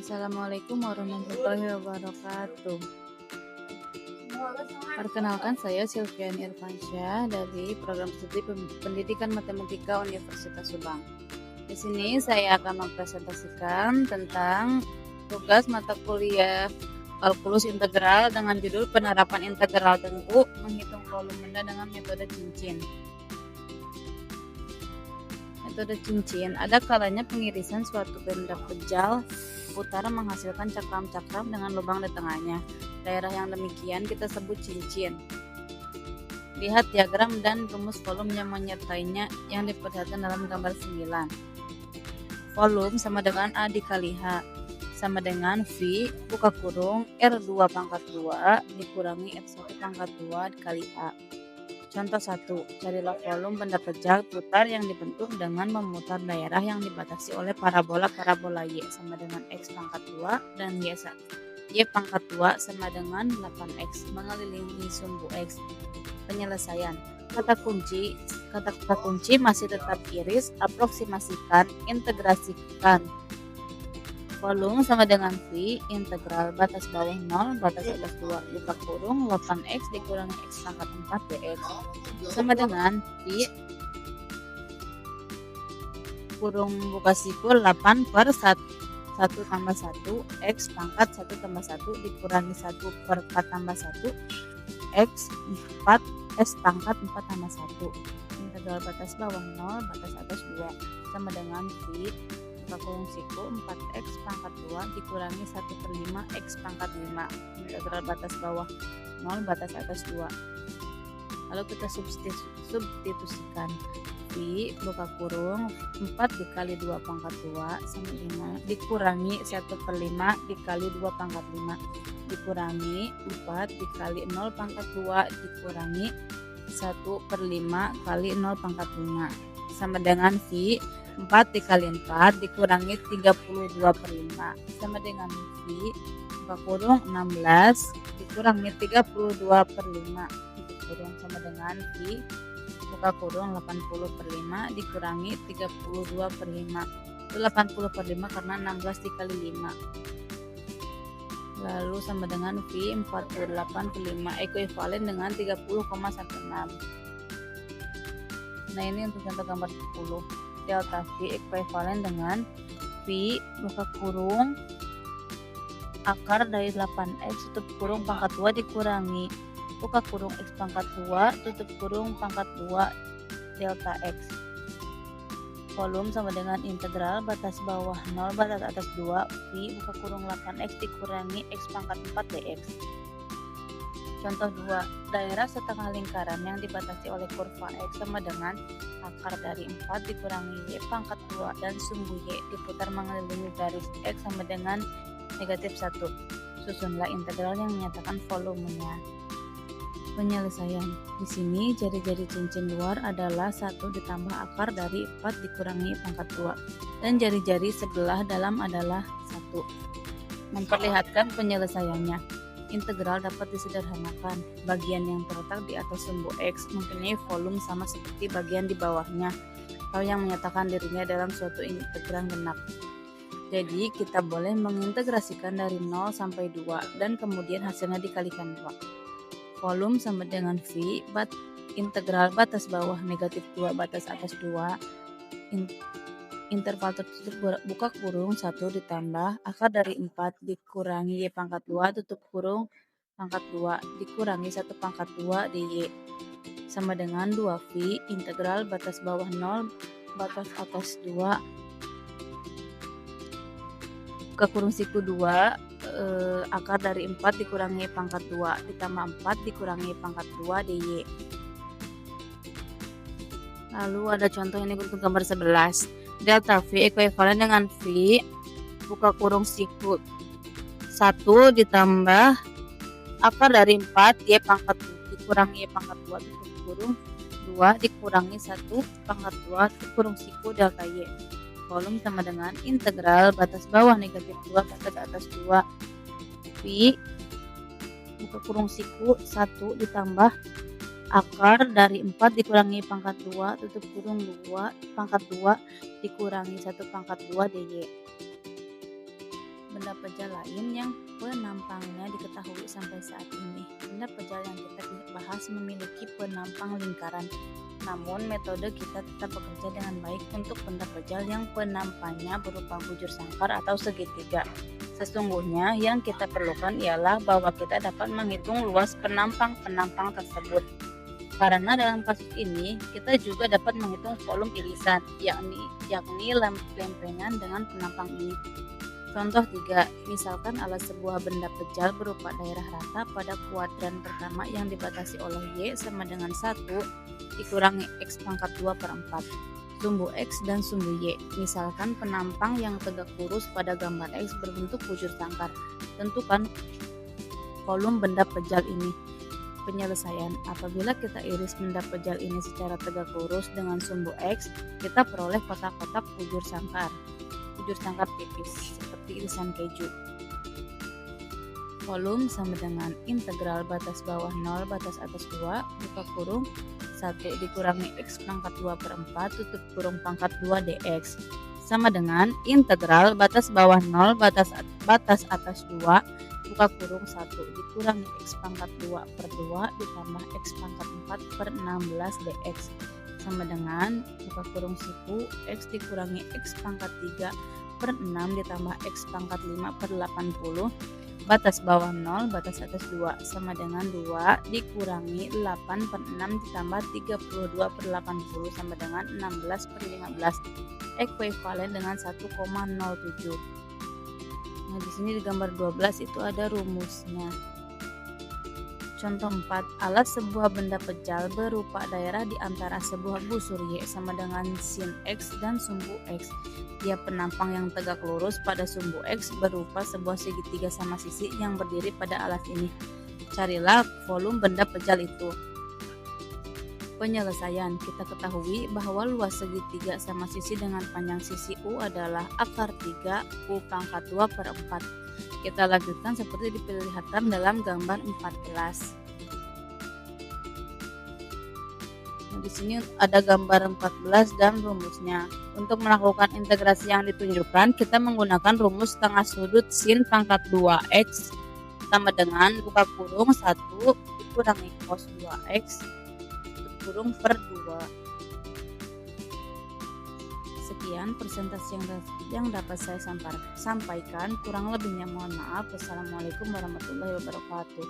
Assalamualaikum warahmatullahi wabarakatuh. Perkenalkan, saya Silviani Irfansyah dari Program Studi Pendidikan Matematika Universitas Subang. Di sini saya akan mempresentasikan tentang tugas mata kuliah kalkulus integral dengan judul penerapan integral tengku menghitung volume benda dengan metode cincin. Metode cincin, ada kalanya pengirisan suatu benda pejal putar menghasilkan cakram-cakram dengan lubang di tengahnya. Daerah yang demikian kita sebut cincin. Lihat diagram dan rumus volume yang menyertainya yang diperlihatkan dalam gambar 9. Volume sama dengan A dikali H sama dengan V buka kurung R2 pangkat 2 dikurangi R1 pangkat 2 dikali A. Contoh 1, carilah volume benda pejal putar yang dibentuk dengan memutar daerah yang dibatasi oleh parabola Y sama dengan X pangkat 2 dan Y pangkat 2 sama dengan 8X mengelilingi sumbu X. Penyelesaian. Kata kunci masih tetap iris, aproksimasikan, integrasikan. Volume sama dengan V integral batas bawah 0 batas atas 2 buka kurung 8X dikurangi X pangkat 4 dx sama dengan V kurung buka siku 8 per 1 tambah 1 X pangkat 1 tambah 1 dikurangi 1 per 4 tambah 1 X 4 S pangkat 4 tambah 1 integral batas bawah 0 batas atas 2 sama dengan V buka kurung siku 4x pangkat 2 dikurangi 1 per 5 x pangkat 5 integral batas bawah 0 batas atas 2. Lalu kita substitusikan V buka kurung 4 dikali 2 pangkat 2 sama 5 dikurangi 1 per 5 dikali 2 pangkat 5 dikurangi 4 dikali 0 pangkat 2 dikurangi 1 per 5 kali 0 pangkat 5 sama dengan V 4 dikali 4 dikurangi 32 per 5 sama dengan V buka kurung 16 dikurangi 32 per 5 tutup kurung sama dengan V buka kurung 80 per 5 dikurangi 32 per 5 itu 80 per 5 karena 16 dikali 5 lalu sama dengan V 48 per 5 ekuivalen dengan 30,16. Nah ini untuk contoh gambar 10. Delta V ekuivalen dengan V buka kurung akar dari 8X tutup kurung pangkat 2 dikurangi buka kurung X pangkat 2 tutup kurung pangkat 2 delta X. Volume sama dengan integral batas bawah 0 batas atas 2 V buka kurung 8X dikurangi X pangkat 4 dx. Contoh 2, daerah setengah lingkaran yang dibatasi oleh kurva X sama dengan akar dari 4 dikurangi Y pangkat 2 dan sumbu Y diputar mengelilingi garis X sama dengan negatif 1. Susunlah integral yang menyatakan volumenya. Penyelesaian. Di sini jari-jari cincin luar adalah 1 ditambah akar dari 4 dikurangi Y pangkat 2 dan jari-jari sebelah dalam adalah 1. Memperlihatkan penyelesaiannya. Integral dapat disederhanakan. Bagian yang terletak di atas sumbu X mempunyai volume sama seperti bagian di bawahnya atau yang menyatakan dirinya dalam suatu integral genap. Jadi kita boleh mengintegrasikan dari 0 sampai 2 dan kemudian hasilnya dikalikan 2. Volume sama dengan V integral batas bawah negatif 2 batas atas 2 interval tertutup buka kurung 1 ditambah akar dari 4 dikurangi Y pangkat 2 tutup kurung pangkat 2 dikurangi 1 pangkat 2 dy sama dengan 2V integral batas bawah 0 batas atas 2 buka kurung siku 2 akar dari 4 dikurangi Y pangkat 2 ditambah 4 dikurangi Y pangkat 2 dy. Lalu ada contoh ini untuk gambar 11. Delta V ekuivalen dengan V buka kurung siku 1 ditambah akar dari 4 Y pangkat 2 dikurangi Y pangkat 2 tutup kurung 2 dikurangi 1 pangkat 2 tutup kurung siku delta Y. Volume sama dengan integral batas bawah negatif 2 batas atas 2 V buka kurung siku 1 ditambah akar dari 4 dikurangi pangkat 2 tutup kurung 2 pangkat 2 dikurangi 1 pangkat 2 dy. benda pejal lain yang penampangnya diketahui sampai saat ini. Benda pejal yang kita bahas memiliki penampang lingkaran, namun metode kita tetap bekerja dengan baik untuk benda pejal yang penampangnya berupa bujur sangkar atau segitiga. Sesungguhnya yang kita perlukan ialah bahwa kita dapat menghitung luas penampang-penampang tersebut. Karena dalam kasus ini kita juga dapat menghitung volume irisan, yakni lempengan dengan penampang ini. Contoh 3, misalkan alas sebuah benda pejal berupa daerah rata pada kuadran pertama yang dibatasi oleh Y sama dengan 1 dikurangi X pangkat 2 per 4. Sumbu X dan sumbu Y. Misalkan penampang yang tegak lurus pada gambar X berbentuk bujur sangkar. Tentukan volume benda pejal ini. Penyelesaian, apabila kita iris benda pejal ini secara tegak lurus dengan sumbu X, kita peroleh kotak-kotak bujur sangkar tipis seperti irisan keju. Volume sama dengan integral batas bawah 0 batas atas 2 buka kurung 1 dikurangi X pangkat 2 per 4 tutup kurung pangkat 2 dx sama dengan integral batas bawah 0 batas atas 2 buka kurung 1 dikurangi X pangkat 2 per 2 ditambah X pangkat 4 per 16 dx sama dengan buka kurung 10 X dikurangi X pangkat 3 per 6 ditambah X pangkat 5 per 80 batas bawah 0 batas atas 2 sama dengan 2 dikurangi 8 per 6 ditambah 32 per 80 sama dengan 16 per 15 ekuivalen dengan 1,07. Nah, di sini di gambar 12 itu ada rumusnya. Contoh 4, alas sebuah benda pejal berupa daerah di antara sebuah busur Y sama dengan sin X dan sumbu X. Dia penampang yang tegak lurus pada sumbu X berupa sebuah segitiga sama sisi yang berdiri pada alas ini. Carilah volume benda pejal itu. Penyelesaian, kita ketahui bahwa luas segitiga sama sisi dengan panjang sisi U adalah akar 3 U pangkat 2 per 4. Kita lanjutkan seperti diperlihatkan dalam gambar 14. Nah, di sini ada gambar 14 dan rumusnya. Untuk melakukan integrasi yang ditunjukkan, kita menggunakan rumus setengah sudut sin pangkat 2x sama dengan buka kurung 1 dikurangi cos 2x kurung per 2. Sekian presentasi yang dapat saya sampaikan. Kurang lebihnya mohon maaf. Wassalamualaikum warahmatullahi wabarakatuh.